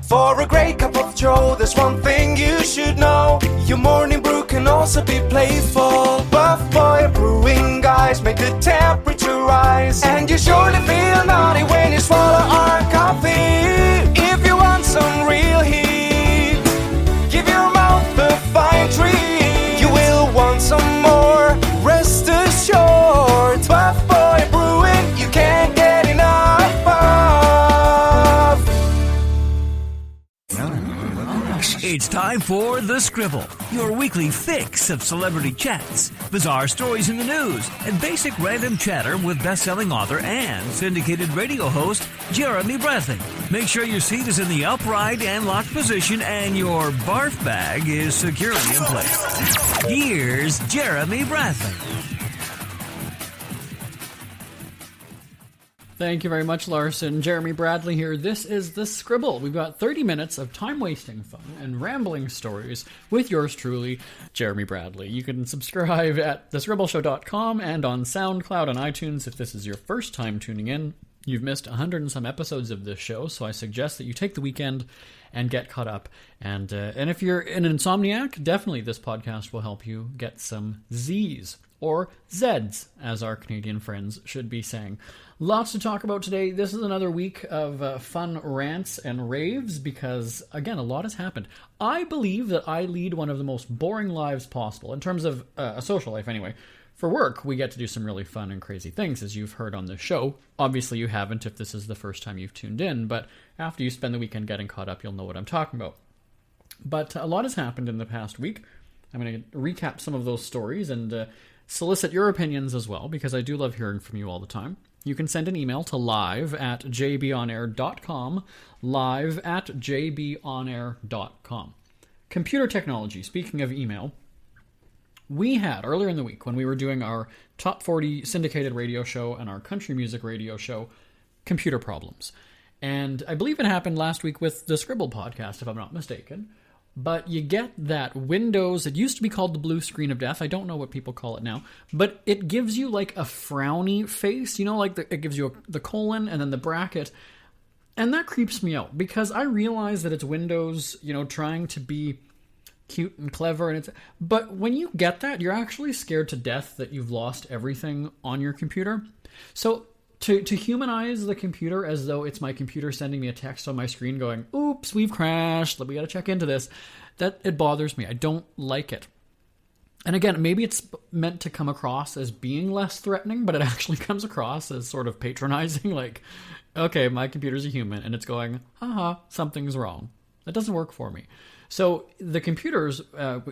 For a great cup of joe, there's one thing you should know. Your morning brew can also be playful. Buff Boy Brewing guys make the temperature rise, and you surely feel naughty when you swallow our coffee. If you want some real heat, give your mouth a fine treat. You will want some more, rest assured. Buff Boy Brewing, you can't get enough of. It's time for The Scribble, your weekly fix of celebrity chats, bizarre stories in the news, and basic random chatter with best-selling author and syndicated radio host Jeremy Bradley. Make sure your seat is in the upright and locked position and your barf bag is securely in place. Here's Jeremy Bradley. Thank you very much, Larson. Jeremy Bradley here. This is The Scribble. We've got 30 minutes of time-wasting fun and rambling stories with yours truly, Jeremy Bradley. You can subscribe at thescribbleshow.com and on SoundCloud and iTunes if this is your first time tuning in. You've missed 100 and some episodes of this show, so I suggest that you take the weekend and get caught up. And if you're an insomniac, definitely this podcast will help you get some Z's. Or Zeds, as our Canadian friends should be saying. Lots to talk about today. This is another week of fun rants and raves because, again, a lot has happened. I believe that I lead one of the most boring lives possible, in terms of a social life anyway. For work, we get to do some really fun and crazy things, as you've heard on this show. Obviously, you haven't if this is the first time you've tuned in, but after you spend the weekend getting caught up, you'll know what I'm talking about. But a lot has happened in the past week. I'm going to recap some of those stories and solicit your opinions as well, because I do love hearing from you all the time. You can send an email to live@jbonair.com, live@jbonair.com. Computer technology, speaking of email, we had, earlier in the week, when we were doing our Top 40 syndicated radio show and our country music radio show, computer problems. And I believe it happened last week with the Scribble podcast, if I'm not mistaken. But you get that Windows, it used to be called the blue screen of death. I don't know what people call it now. But it gives you like a frowny face. You know, like it gives you the colon and then the bracket. And that creeps me out because I realize that it's Windows, you know, trying to be cute and clever. But when you get that, you're actually scared to death that you've lost everything on your computer. So to humanize the computer as though it's my computer sending me a text on my screen going, oops, we've crashed, we got to check into this, that it bothers me. I don't like it. And again, maybe it's meant to come across as being less threatening, but it actually comes across as sort of patronizing, like, okay, my computer's a human, and it's going, haha, something's wrong. That doesn't work for me. So the computers,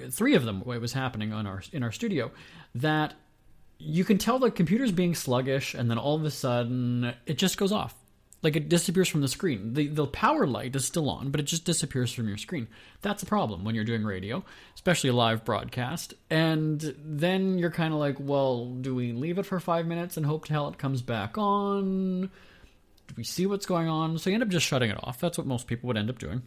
3 of them, it was happening in our studio, that you can tell the computer's being sluggish, and then all of a sudden, it just goes off. Like, it disappears from the screen. The power light is still on, but it just disappears from your screen. That's a problem when you're doing radio, especially a live broadcast. And then you're kind of like, well, do we leave it for 5 minutes and hope to hell it comes back on? Do we see what's going on? So you end up just shutting it off. That's what most people would end up doing.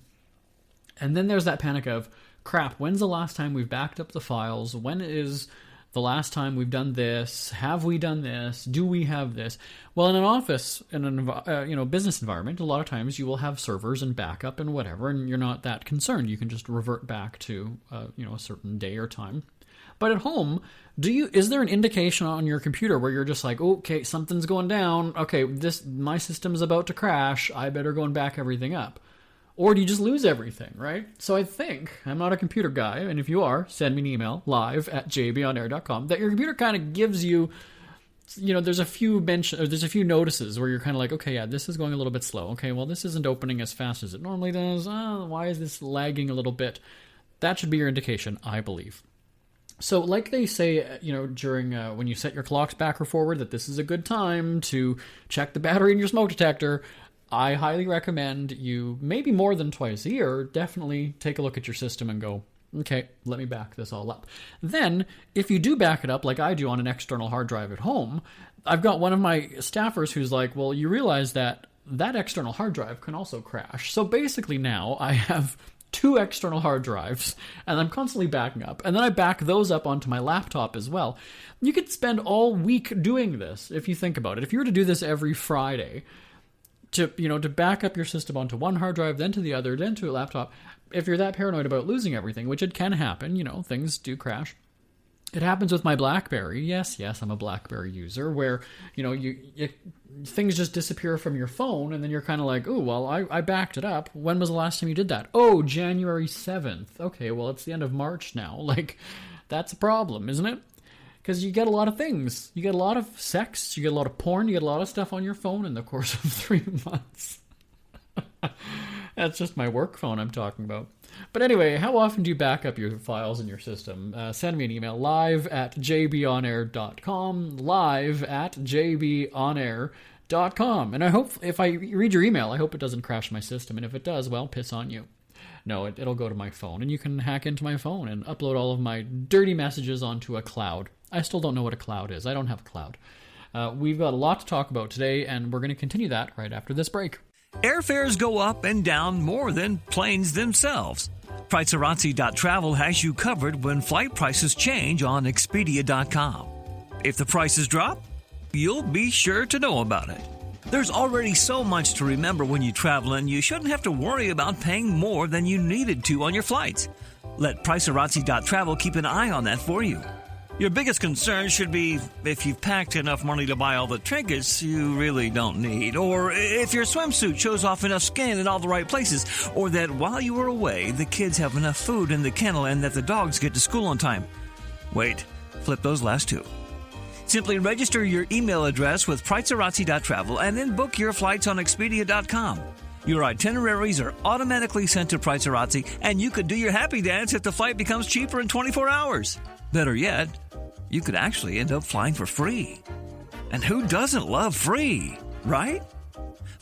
And then there's that panic of, crap, when's the last time we've backed up the files? When is the last time we've done this? Have we done this? Do we have this? Well, in an office, in a business environment, a lot of times you will have servers and backup and whatever, and you're not that concerned. You can just revert back to a certain day or time. But at home, is there an indication on your computer where you're just like, okay, something's going down. Okay, my system's about to crash. I better go and back everything up. Or do you just lose everything, right? So I think, I'm not a computer guy, and if you are, send me an email, live@jbonair.com, that your computer kind of gives you, there's a few notices where you're kind of like, okay, yeah, this is going a little bit slow. Okay, well, this isn't opening as fast as it normally does. Why is this lagging a little bit? That should be your indication, I believe. So like they say, during when you set your clocks back or forward, that this is a good time to check the battery in your smoke detector, I highly recommend you, maybe more than twice a year, definitely take a look at your system and go, okay, let me back this all up. Then, if you do back it up like I do on an external hard drive at home, I've got one of my staffers who's like, well, you realize that external hard drive can also crash. So basically now I have 2 external hard drives, and I'm constantly backing up. And then I back those up onto my laptop as well. You could spend all week doing this, if you think about it. If you were to do this every Friday, to back up your system onto one hard drive, then to the other, then to a laptop. If you're that paranoid about losing everything, which it can happen, things do crash. It happens with my BlackBerry. Yes, I'm a BlackBerry user, where, things just disappear from your phone, and then you're kind of like, oh, well, I backed it up. When was the last time you did that? Oh, January 7th. Okay, well, it's the end of March now. Like, that's a problem, isn't it? Because you get a lot of things. You get a lot of sex, you get a lot of porn, you get a lot of stuff on your phone in the course of 3 months. That's just my work phone I'm talking about. But anyway, how often do you back up your files in your system? Send me an email, live@jbonair.com, live@jbonair.com. And I hope, if I read your email, I hope it doesn't crash my system. And if it does, well, piss on you. No, it'll go to my phone, and you can hack into my phone and upload all of my dirty messages onto a cloud. I still don't know what a cloud is. I don't have a cloud. We've got a lot to talk about today, and we're going to continue that right after this break. Airfares go up and down more than planes themselves. Pricearazzi.travel has you covered when flight prices change on Expedia.com. If the prices drop, you'll be sure to know about it. There's already so much to remember when you travel, and you shouldn't have to worry about paying more than you needed to on your flights. Let Pricearazzi.travel keep an eye on that for you. Your biggest concern should be if you've packed enough money to buy all the trinkets you really don't need, or if your swimsuit shows off enough skin in all the right places, or that while you are away, the kids have enough food in the kennel and that the dogs get to school on time. Wait, flip those last two. Simply register your email address with Pricearazzi.travel and then book your flights on Expedia.com. Your itineraries are automatically sent to Pricearazzi, and you could do your happy dance if the flight becomes cheaper in 24 hours. Better yet, you could actually end up flying for free. And who doesn't love free, right?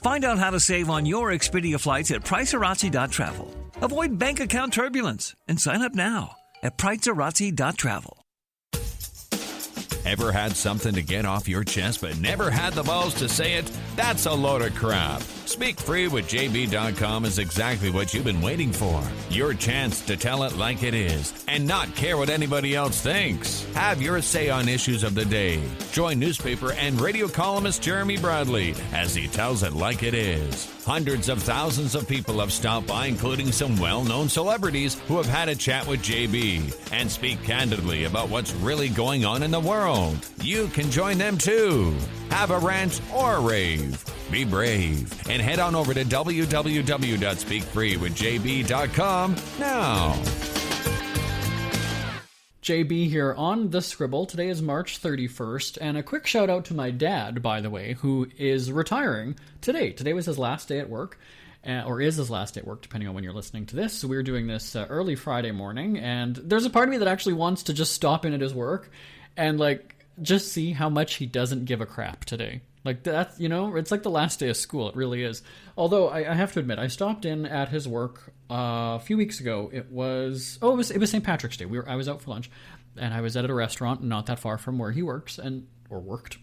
Find out how to save on your Expedia flights at Pricearazzi.travel. Avoid bank account turbulence and sign up now at Pricearazzi.travel. Ever had something to get off your chest but never had the balls to say it? That's a load of crap. Speak Free with JB.com is exactly what you've been waiting for. Your chance to tell it like it is and not care what anybody else thinks. Have your say on issues of the day. Join newspaper and radio columnist Jeremy Bradley as he tells it like it is. Hundreds of thousands of people have stopped by, including some well-known celebrities who have had a chat with JB and speak candidly about what's really going on in the world. You can join them too. Have a rant or a rave. Be brave and head on over to www.speakfreewithjb.com now. JB here on The Scribble. Today is March 31st, and a quick shout out to my dad, by the way, who is retiring today. Today was his last day at work, or is his last day at work, depending on when you're listening to this. So we're doing this early Friday morning, and there's a part of me that actually wants to just stop in at his work and, just see how much he doesn't give a crap today. That's, it's like the last day of school. It really is. Although I have to admit, I stopped in at his work a few weeks ago. It was St. Patrick's Day. I was out for lunch, and I was at a restaurant not that far from where he works or worked,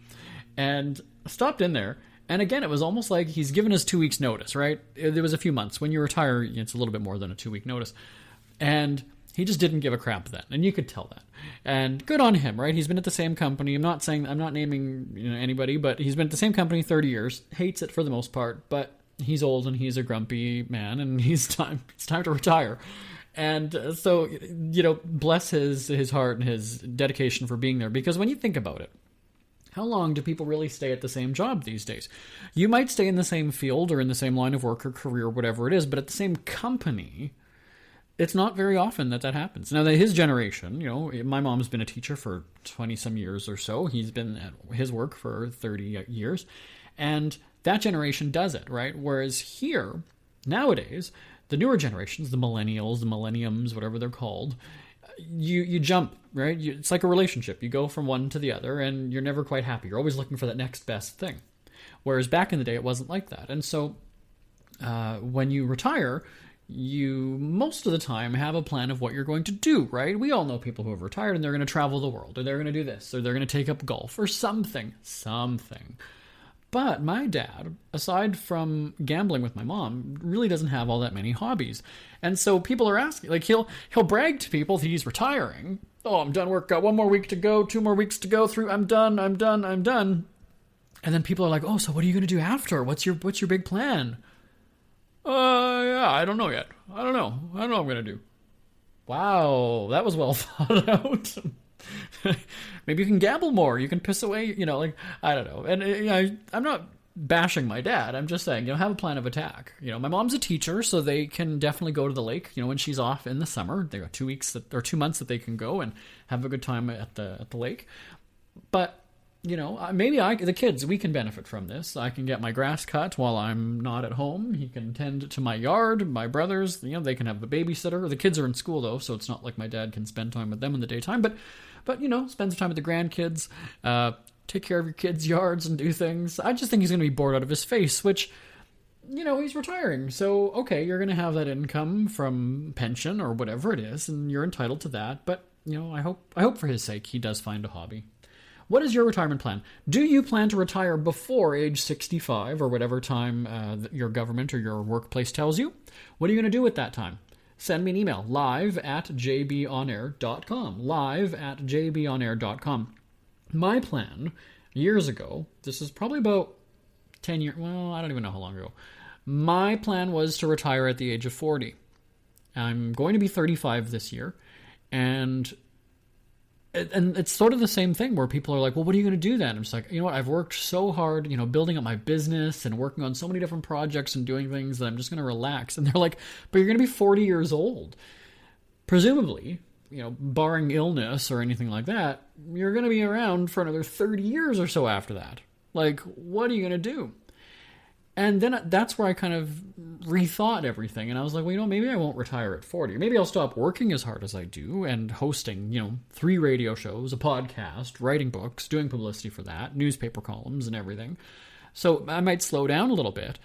and stopped in there. And again, it was almost like he's given us 2 weeks notice, right? There was a few months. When you retire, it's a little bit more than a 2-week notice. And he just didn't give a crap then, and you could tell that. And good on him, right? He's been at the same company. I'm not naming anybody, but he's been at the same company 30 years. Hates it for the most part, but he's old and he's a grumpy man, and it's time to retire. And so, bless his heart and his dedication for being there. Because when you think about it, how long do people really stay at the same job these days? You might stay in the same field or in the same line of work or career, whatever it is, but at the same company, it's not very often that happens. Now, his generation, my mom's been a teacher for 20-some years or so. He's been at his work for 30 years. And that generation does it, right? Whereas here, nowadays, the newer generations, the millennials, the millenniums, whatever they're called, you jump, right? It's like a relationship. You go from one to the other, and you're never quite happy. You're always looking for that next best thing. Whereas back in the day, it wasn't like that. And so when you retire, you most of the time have a plan of what you're going to do, right? We all know people who have retired and they're going to travel the world, or they're going to do this, or they're going to take up golf, or something. But my dad, aside from gambling with my mom, really doesn't have all that many hobbies. And so people are asking, he'll brag to people that he's retiring. Oh, I'm done work, got 1 more week to go, 2 more weeks to go, 3, I'm done. And then people are like, oh, so what are you going to do after? What's your big plan? Yeah, I don't know yet. I don't know what I'm going to do. Wow, that was well thought out. Maybe you can gamble more. You can piss away, like, I don't know. And I'm not bashing my dad. I'm just saying, have a plan of attack. My mom's a teacher, so they can definitely go to the lake, when she's off in the summer. They got 2 months that they can go and have a good time at the lake. But maybe the kids, we can benefit from this. I can get my grass cut while I'm not at home. He can tend to my yard. My brothers, they can have a babysitter. The kids are in school, though, so it's not like my dad can spend time with them in the daytime. But spend some time with the grandkids, take care of your kids' yards and do things. I just think he's going to be bored out of his face, which, he's retiring. So, okay, you're going to have that income from pension or whatever it is, and you're entitled to that. But, I hope for his sake he does find a hobby. What is your retirement plan? Do you plan to retire before age 65 or whatever time your government or your workplace tells you? What are you going to do at that time? Send me an email, live@jbonair.com, live@jbonair.com. My plan, years ago, this is probably about 10 years, well, I don't even know how long ago. My plan was to retire at the age of 40. I'm going to be 35 this year, and it's sort of the same thing where people are like, well, what are you going to do then? I'm just like, you know what? I've worked so hard, building up my business and working on so many different projects and doing things that I'm just going to relax. And they're like, but you're going to be 40 years old. Presumably, barring illness or anything like that, you're going to be around for another 30 years or so after that. Like, what are you going to do? And then that's where I kind of rethought everything. And I was like, well, maybe I won't retire at 40. Maybe I'll stop working as hard as I do and hosting, 3 radio shows, a podcast, writing books, doing publicity for that, newspaper columns and everything. So I might slow down a little bit.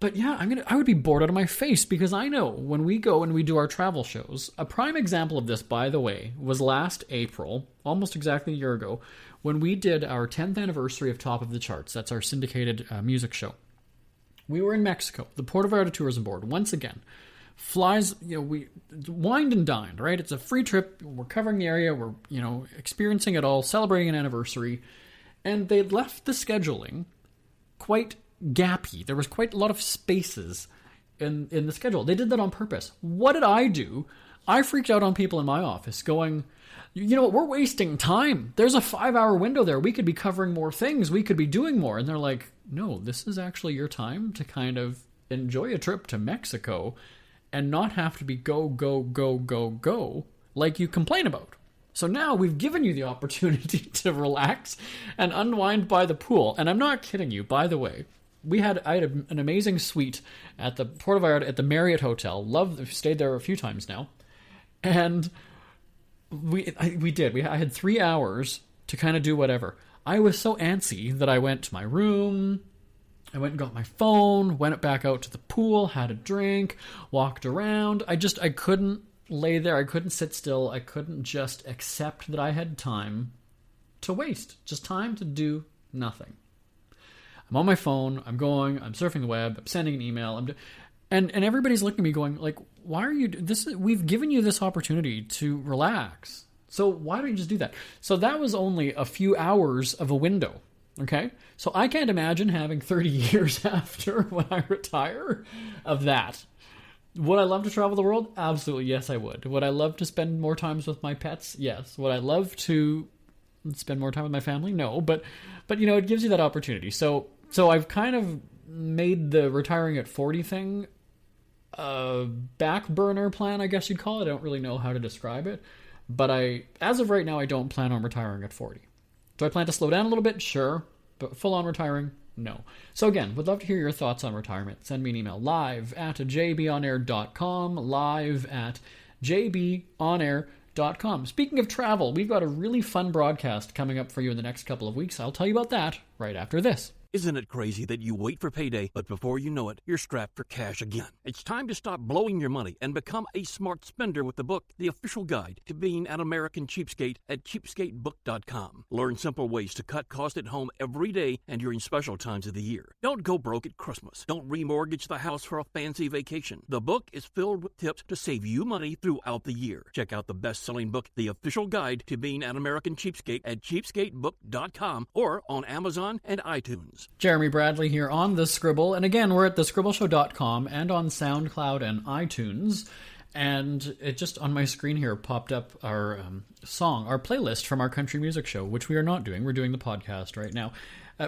But yeah, I would be bored out of my face because I know when we go and we do our travel shows, a prime example of this, by the way, was last April, almost exactly a year ago, when we did our 10th anniversary of Top of the Charts. That's our syndicated music show. We were in Mexico, the Puerto Vallarta Tourism Board, once again. Flies, we wined and dined, right? It's a free trip. We're covering the area. We're, experiencing it all, celebrating an anniversary. And they left the scheduling quite gappy. There was quite a lot of spaces in the schedule. They did that on purpose. What did I do? I freaked out on people in my office going, we're wasting time. There's a 5-hour window there. We could be covering more things. We could be doing more. And they're like, no, this is actually your time to kind of enjoy a trip to Mexico and not have to be go, go, go, go, go like you complain about. So now we've given you the opportunity to relax and unwind by the pool. And I'm not kidding you, by the way. I had an amazing suite at the Puerto Vallarta at the Marriott Hotel. Stayed there a few times now. And I had 3 hours to kind of do whatever. I was so antsy that I went to my room, I went and got my phone, went back out to the pool, had a drink, walked around. I couldn't lay there, I couldn't sit still, I couldn't just accept that I had time to waste. Just time to do nothing. I'm on my phone, I'm surfing the web, I'm sending an email, and everybody's looking at me going, like, why are you... We've given you this opportunity to relax. So why don't you just do that? So that was only a few hours of a window, okay? So I can't imagine having 30 years after when I retire of that. Would I love to travel the world? Absolutely, yes, I would. Would I love to spend more times with my pets? Yes. Would I love to spend more time with my family? No, but it gives you that opportunity. So I've kind of made the retiring at 40 thing a back burner plan, I guess you'd call it. I don't really know how to describe it. But as of right now, I don't plan on retiring at 40. Do I plan to slow down a little bit? Sure. But full on retiring? No. So again, would love to hear your thoughts on retirement. Send me an email, live@jbonair.com, live@jbonair.com. Speaking of travel, we've got a really fun broadcast coming up for you in the next couple of weeks. I'll tell you about that right after this. Isn't it crazy that you wait for payday, but before you know it, you're strapped for cash again? It's time to stop blowing your money and become a smart spender with the book, The Official Guide to Being an American Cheapskate at cheapskatebook.com. Learn simple ways to cut costs at home every day and during special times of the year. Don't go broke at Christmas. Don't remortgage the house for a fancy vacation. The book is filled with tips to save you money throughout the year. Check out the best-selling book, The Official Guide to Being an American Cheapskate at cheapskatebook.com or on Amazon and iTunes. Jeremy Bradley here on The Scribble, and again, we're at thescribbleshow.com and on SoundCloud and iTunes, and it just on my screen here popped up our our playlist from our country music show, which we are not doing. We're doing the podcast right now.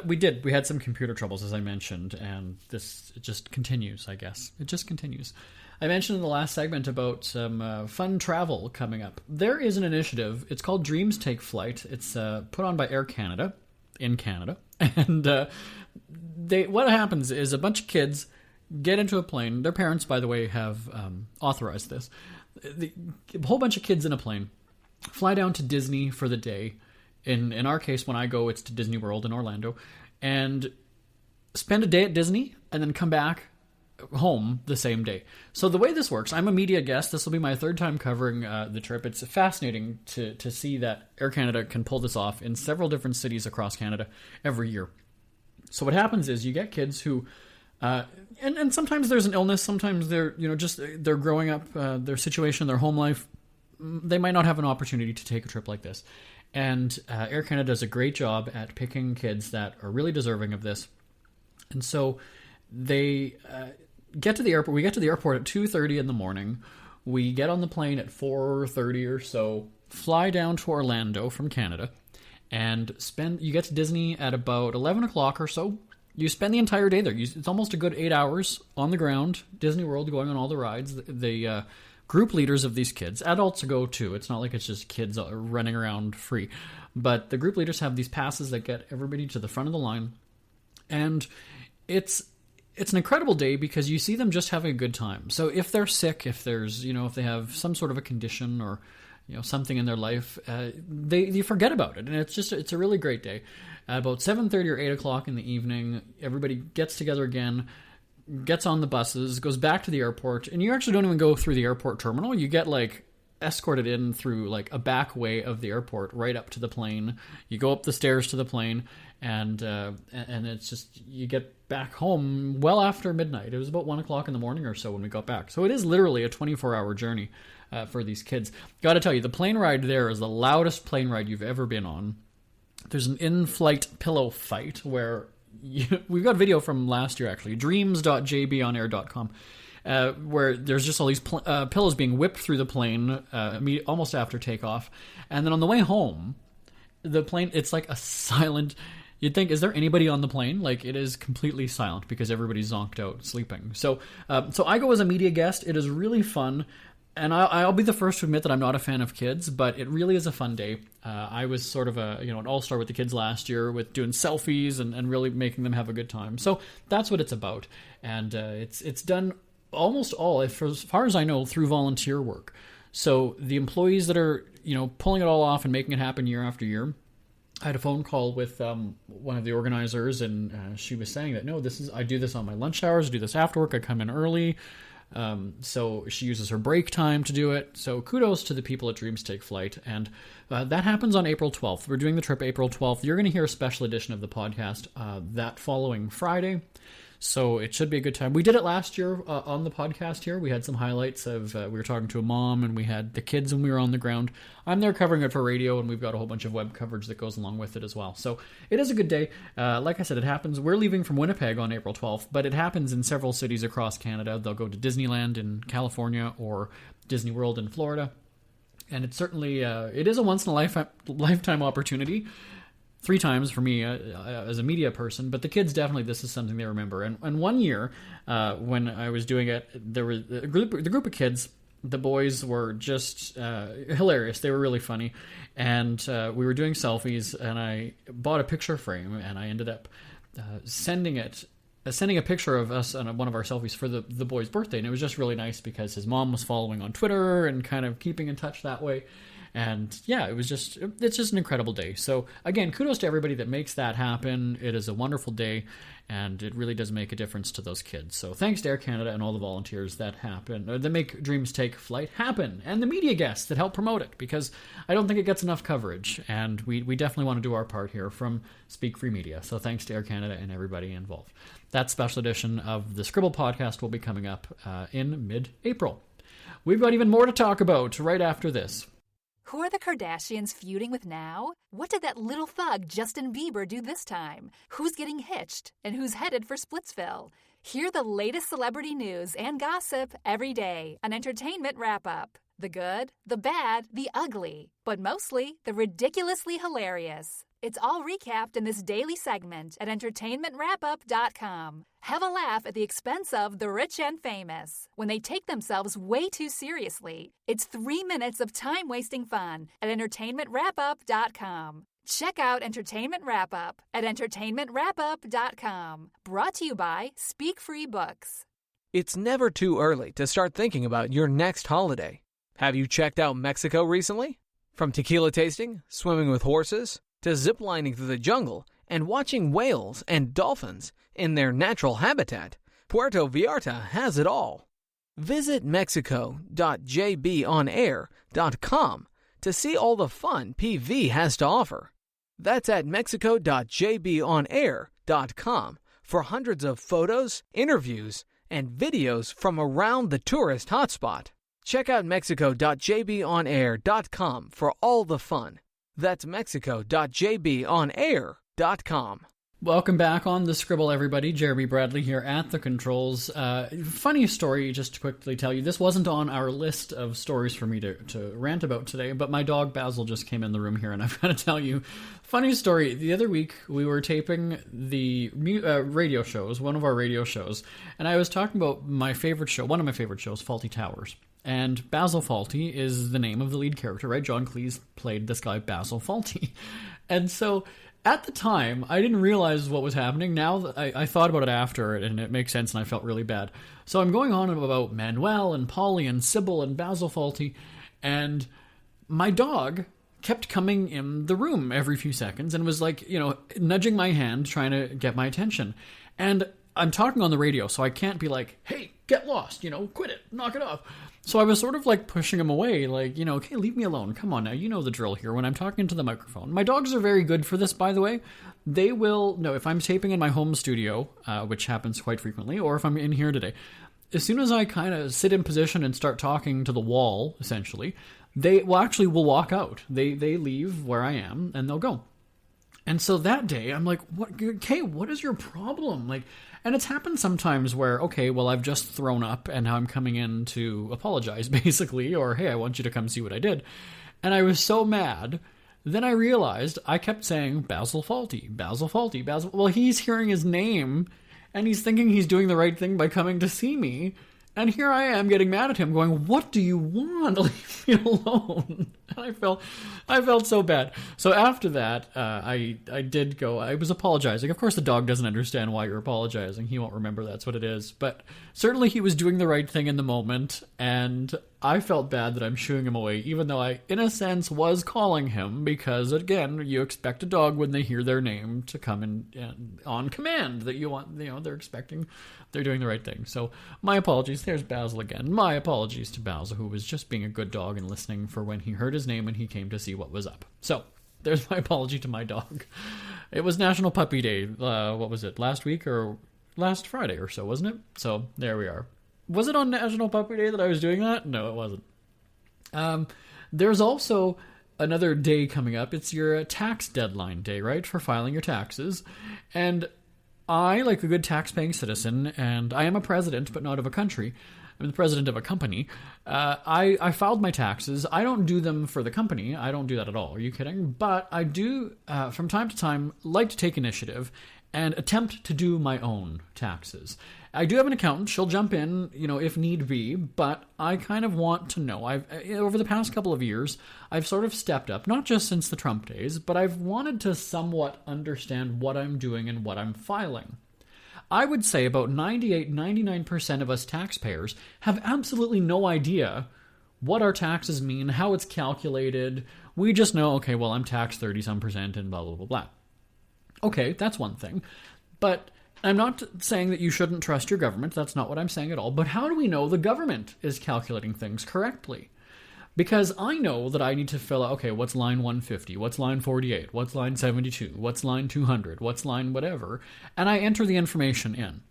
We had some computer troubles, as I mentioned, and it just continues, I guess. It just continues. I mentioned in the last segment about some fun travel coming up. There is an initiative. It's called Dreams Take Flight. It's put on by Air Canada in Canada. And what happens is a bunch of kids get into a plane. Their parents, by the way, have authorized this. A whole bunch of kids in a plane fly down to Disney for the day. In our case, when I go, it's to Disney World in Orlando. And spend a day at Disney and then come back home the same day. So the way this works, I'm a media guest. This will be my third time covering the trip. It's fascinating to see that Air Canada can pull this off in several different cities across Canada every year. So what happens is you get kids who, and sometimes there's an illness, sometimes they're growing up, their situation, their home life, they might not have an opportunity to take a trip like this. And Air Canada does a great job at picking kids that are really deserving of this. And so they get to the airport. We get to the airport at 2:30 in the morning. We get on the plane at 4:30 or so, fly down to Orlando from Canada, and you get to Disney at about 11 o'clock or so. You spend the entire day there. It's almost a good 8 hours on the ground, Disney World, going on all the rides. The group leaders of these kids, adults go too. It's not like it's just kids running around free. But the group leaders have these passes that get everybody to the front of the line. And it's an incredible day because you see them just having a good time. So if they're sick, if they have some sort of a condition or something in their life, they forget about it, and it's a really great day. About 7:30 or 8 o'clock in the evening, everybody gets together again, gets on the buses, goes back to the airport, and you actually don't even go through the airport terminal. You get escorted in through a back way of the airport right up to the plane. You go up the stairs to the plane, and it's just, you get back home well after midnight. It was about 1 o'clock in the morning or so when we got back. So it is literally a 24-hour journey for these kids. Got to tell you, the plane ride there is the loudest plane ride you've ever been on. There's an in-flight pillow fight where we've got video from last year, actually, dreams.jbonair.com, where there's just all these pillows being whipped through the plane almost after takeoff. And then on the way home, the plane, it's like a silent... You'd think, is there anybody on the plane? It is completely silent because everybody's zonked out sleeping. So I go as a media guest. It is really fun. And I'll be the first to admit that I'm not a fan of kids, but it really is a fun day. I was sort of an all-star with the kids last year with doing selfies and really making them have a good time. So that's what it's about. And it's done almost all, as far as I know, through volunteer work. So the employees that are, pulling it all off and making it happen year after year, I had a phone call with one of the organizers, and she was saying that, no, I do this on my lunch hours, I do this after work, I come in early. So she uses her break time to do it. So kudos to the people at Dreams Take Flight. And that happens on April 12th. We're doing the trip April 12th. You're going to hear a special edition of the podcast that following Friday. So it should be a good time. We did it last year on the podcast here. We had some highlights of, we were talking to a mom, and we had the kids when we were on the ground. I'm there covering it for radio, and we've got a whole bunch of web coverage that goes along with it as well. So it is a good day. Like I said, it happens. We're leaving from Winnipeg on April 12th, but it happens in several cities across Canada. They'll go to Disneyland in California or Disney World in Florida. And it's certainly, it is a once-in-a-lifetime opportunity. 3 times for me as a media person, but the kids definitely, this is something they remember. And one year when I was doing it, there was the group of kids. The boys were just hilarious. They were really funny, and we were doing selfies. And I bought a picture frame, and I ended up sending a picture of us on one of our selfies for the boy's birthday. And it was just really nice because his mom was following on Twitter and kind of keeping in touch that way. And yeah, it's just an incredible day. So again, kudos to everybody that makes that happen. It is a wonderful day, and it really does make a difference to those kids. So thanks to Air Canada and all the volunteers that make Dreams Take Flight happen, and the media guests that help promote it, because I don't think it gets enough coverage, and we definitely want to do our part here from Speak Free Media. So thanks to Air Canada and everybody involved. That special edition of the Scribble podcast will be coming up in mid-April. We've got even more to talk about right after this. Who are the Kardashians feuding with now? What did that little thug Justin Bieber do this time? Who's getting hitched? And who's headed for Splitsville? Hear the latest celebrity news and gossip every day on Entertainment Wrap-Up. The good, the bad, the ugly, but mostly the ridiculously hilarious. It's all recapped in this daily segment at entertainmentwrapup.com. Have a laugh at the expense of the rich and famous when they take themselves way too seriously. It's 3 minutes of time-wasting fun at entertainmentwrapup.com. Check out Entertainment Wrap-Up at entertainmentwrapup.com. Brought to you by Speak Free Books. It's never too early to start thinking about your next holiday. Have you checked out Mexico recently? From tequila tasting, swimming with horses, to ziplining through the jungle and watching whales and dolphins in their natural habitat, Puerto Vallarta has it all. Visit mexico.jbonair.com to see all the fun PV has to offer. That's at mexico.jbonair.com for hundreds of photos, interviews, and videos from around the tourist hotspot. Check out mexico.jbonair.com for all the fun. That's mexico.jbonair.com. Welcome back on the Scribble, everybody. Jeremy Bradley here at the controls. Funny story, just to quickly tell you. This wasn't on our list of stories for me to rant about today, but my dog Basil just came in the room here, and I've got to tell you. Funny story. The other week, we were taping the radio shows, one of our radio shows, and I was talking about my favorite show, one of my favorite shows, Fawlty Towers. And Basil Fawlty is the name of the lead character, right? John Cleese played this guy, Basil Fawlty. And so at the time, I didn't realize what was happening. Now I thought about it after, and it makes sense, and I felt really bad. So I'm going on about Manuel and Polly and Sybil and Basil Fawlty, and my dog kept coming in the room every few seconds and was like, nudging my hand, trying to get my attention. And I'm talking on the radio, so I can't be like, hey, get lost, quit it, knock it off. So I was sort of like pushing him away, like, okay, leave me alone. Come on now, you know the drill here when I'm talking into the microphone. My dogs are very good for this, by the way. They will, if I'm taping in my home studio, which happens quite frequently, or if I'm in here today, as soon as I kind of sit in position and start talking to the wall, essentially, they will walk out. They leave where I am, and they'll go. And so that day, I'm like, what is your problem? And it's happened sometimes where, okay, well, I've just thrown up and now I'm coming in to apologize, basically, or, hey, I want you to come see what I did. And I was so mad. Then I realized I kept saying, Basil Fawlty, Basil Fawlty, Basil. Well, he's hearing his name and he's thinking he's doing the right thing by coming to see me. And here I am getting mad at him, going, what do you want? Leave me alone. And I felt so bad. So after that, I did go, I was apologizing. Of course, the dog doesn't understand why you're apologizing. He won't remember that's what it is. But certainly he was doing the right thing in the moment. And I felt bad that I'm shooing him away, even though I, in a sense, was calling him. Because, again, you expect a dog when they hear their name to come in on command. That you want, they're expecting, they're doing the right thing. So my apologies. There's Basil again. My apologies to Basil, who was just being a good dog and listening for when he heard his name and he came to see what was up. So there's my apology to my dog. It was National Puppy Day. What was it? Last week or last Friday or so, wasn't it? So there we are. Was it on National Puppy Day that I was doing that? No, it wasn't. There's also another day coming up. It's your tax deadline day, right? For filing your taxes. And I, like a good tax-paying citizen, and I am a president, but not of a country. I'm the president of a company. I filed my taxes. I don't do them for the company. I don't do that at all. Are you kidding? But I do, from time to time, like to take initiative and attempt to do my own taxes. I do have an accountant. She'll jump in, if need be, but I kind of want to know. Over the past couple of years, I've sort of stepped up, not just since the Trump days, but I've wanted to somewhat understand what I'm doing and what I'm filing. I would say about 98-99% of us taxpayers have absolutely no idea what our taxes mean, how it's calculated. We just know, okay, well, I'm taxed 30-some% and blah, blah, blah, blah. Okay, that's one thing. But I'm not saying that you shouldn't trust your government. That's not what I'm saying at all. But how do we know the government is calculating things correctly? Because I know that I need to fill out, okay, what's line 150? What's line 48? What's line 72? What's line 200? What's line whatever? And I enter the information in.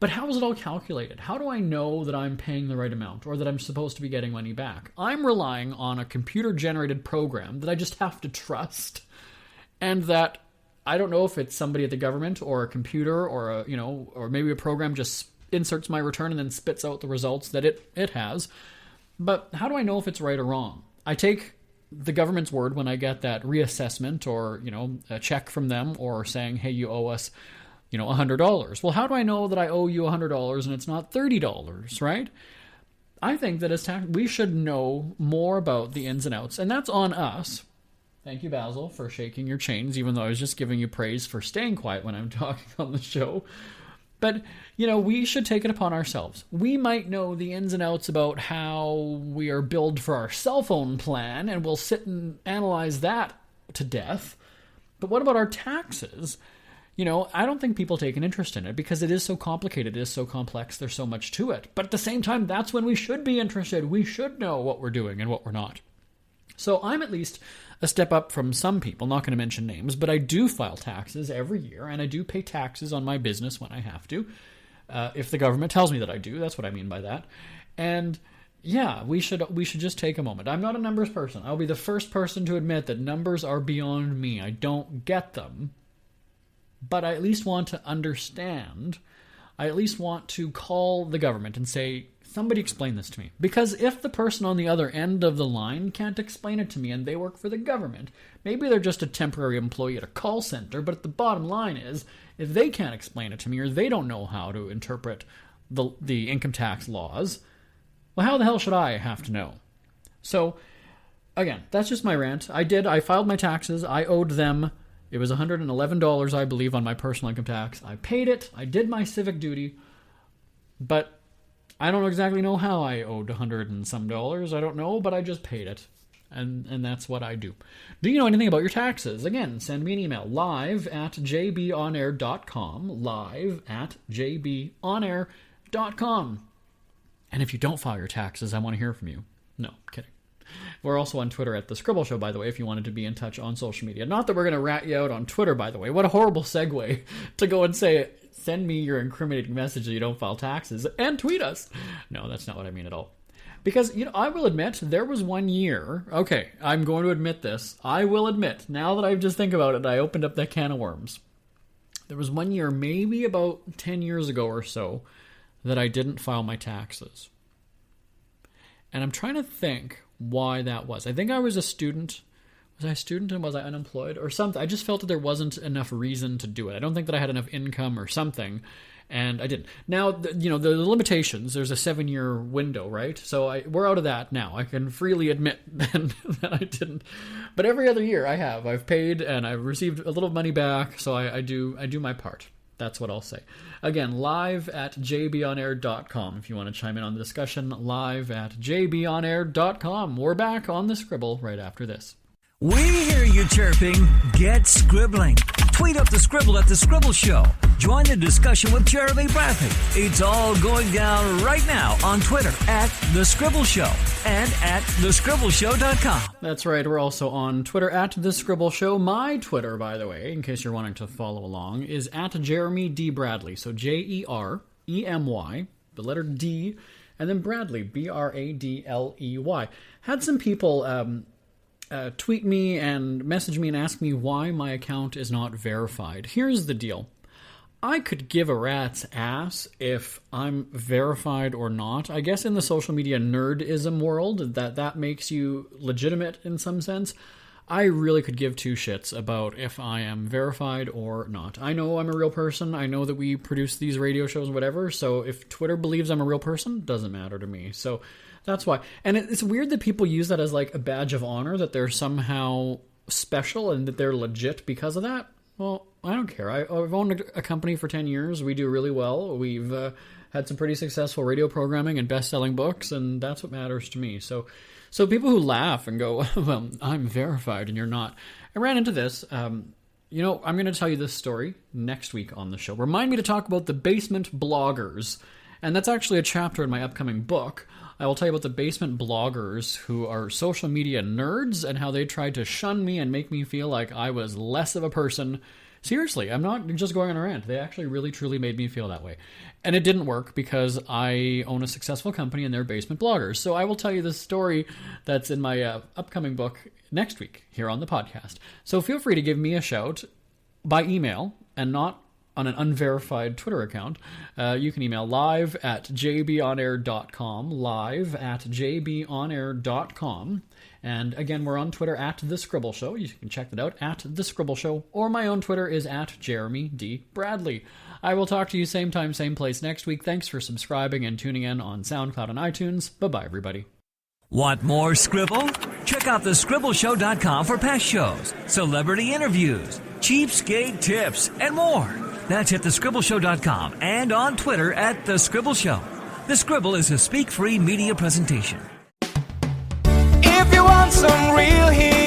But how is it all calculated? How do I know that I'm paying the right amount or that I'm supposed to be getting money back? I'm relying on a computer-generated program that I just have to trust, and that I don't know if it's somebody at the government or a computer or or maybe a program just inserts my return and then spits out the results that it has. But how do I know if it's right or wrong? I take the government's word when I get that reassessment or, a check from them or saying, hey, you owe us, $100. Well, how do I know that I owe you $100 and it's not $30, right? I think that as we should know more about the ins and outs, and that's on us. Thank you, Basil, for shaking your chains, even though I was just giving you praise for staying quiet when I'm talking on the show. But, we should take it upon ourselves. We might know the ins and outs about how we are billed for our cell phone plan, and we'll sit and analyze that to death. But what about our taxes? I don't think people take an interest in it because it is so complicated, it is so complex, there's so much to it. But at the same time, that's when we should be interested. We should know what we're doing and what we're not. So I'm at least a step up from some people, not going to mention names, but I do file taxes every year, and I do pay taxes on my business when I have to. If the government tells me that I do, that's what I mean by that. And yeah, we should just take a moment. I'm not a numbers person. I'll be the first person to admit that numbers are beyond me. I don't get them. But I at least want to understand. I at least want to call the government and say, somebody explain this to me. Because if the person on the other end of the line can't explain it to me and they work for the government, maybe they're just a temporary employee at a call center, but the bottom line is, if they can't explain it to me or they don't know how to interpret the income tax laws, well, how the hell should I have to know? So, again, that's just my rant. I filed my taxes. I owed them. It was $111, I believe, on my personal income tax. I paid it. I did my civic duty. But I don't exactly know how I owed $100 and some dollars. I don't know, but I just paid it. And that's what I do. Do you know anything about your taxes? Again, send me an email. live@jbonair.com. live@jbonair.com. And if you don't file your taxes, I want to hear from you. No, kidding. We're also on Twitter at The Scribble Show, by the way, if you wanted to be in touch on social media. Not that we're going to rat you out on Twitter, by the way. What a horrible segue to go and say, send me your incriminating message that you don't file taxes and tweet us. No, that's not what I mean at all. Because, I will admit, there was one year, okay, I'm going to admit this. I will admit, now that I just think about it, I opened up that can of worms. There was one year, maybe about 10 years ago or so, that I didn't file my taxes. And I'm trying to think why that was. I think I was a student. Was I a student and was I unemployed or something? I just felt that there wasn't enough reason to do it. I don't think that I had enough income or something, and I didn't. Now, the limitations, there's a 7-year window, right? So we're out of that now. I can freely admit then that I didn't. But every other year I have. I've paid and I've received a little money back, so I do my part. That's what I'll say. Again, live@jbonair.com if you want to chime in on the discussion. Live@jbonair.com. We're back on the Scribble right after this. We hear you chirping. Get scribbling. Tweet up the Scribble at The Scribble Show. Join the discussion with Jeremy Bradley. It's all going down right now on Twitter at The Scribble Show and at thescribbleshow.com. That's right. We're also on Twitter at The Scribble Show. My Twitter, by the way, in case you're wanting to follow along, is at Jeremy D. Bradley. So Jeremy, the letter D, and then Bradley, Bradley. Had some people tweet me and message me and ask me why my account is not verified. Here's the deal. I could give a rat's ass if I'm verified or not. I guess in the social media nerdism world, that makes you legitimate in some sense. I really could give two shits about if I am verified or not. I know I'm a real person. I know that we produce these radio shows and whatever, so if Twitter believes I'm a real person, doesn't matter to me. So that's why. And it's weird that people use that as like a badge of honor, that they're somehow special and that they're legit because of that. Well, I don't care. I've owned a company for 10 years. We do really well. We've had some pretty successful radio programming and best-selling books, and that's what matters to me. So people who laugh and go, well, I'm verified and you're not. I ran into this. I'm going to tell you this story next week on the show. Remind me to talk about the basement bloggers. And that's actually a chapter in my upcoming book. I will tell you about the basement bloggers who are social media nerds and how they tried to shun me and make me feel like I was less of a person. Seriously, I'm not just going on a rant. They actually really, truly made me feel that way. And it didn't work because I own a successful company and they're basement bloggers. So I will tell you this story that's in my upcoming book next week here on the podcast. So feel free to give me a shout by email and not on an unverified Twitter account. You can email live@jbonair.com, live@jbonair.com. And again, we're on Twitter @The Scribble Show. You can check that out @The Scribble Show. Or my own Twitter is @Jeremy D. Bradley. I will talk to you same time, same place next week. Thanks for subscribing and tuning in on SoundCloud and iTunes. Bye-bye, everybody. Want more Scribble? Check out thescribbleshow.com for past shows, celebrity interviews, cheapskate tips, and more. That's at thescribbleshow.com and on Twitter @thescribbleshow. The Scribble is a speak-free media presentation. If you want some real heat,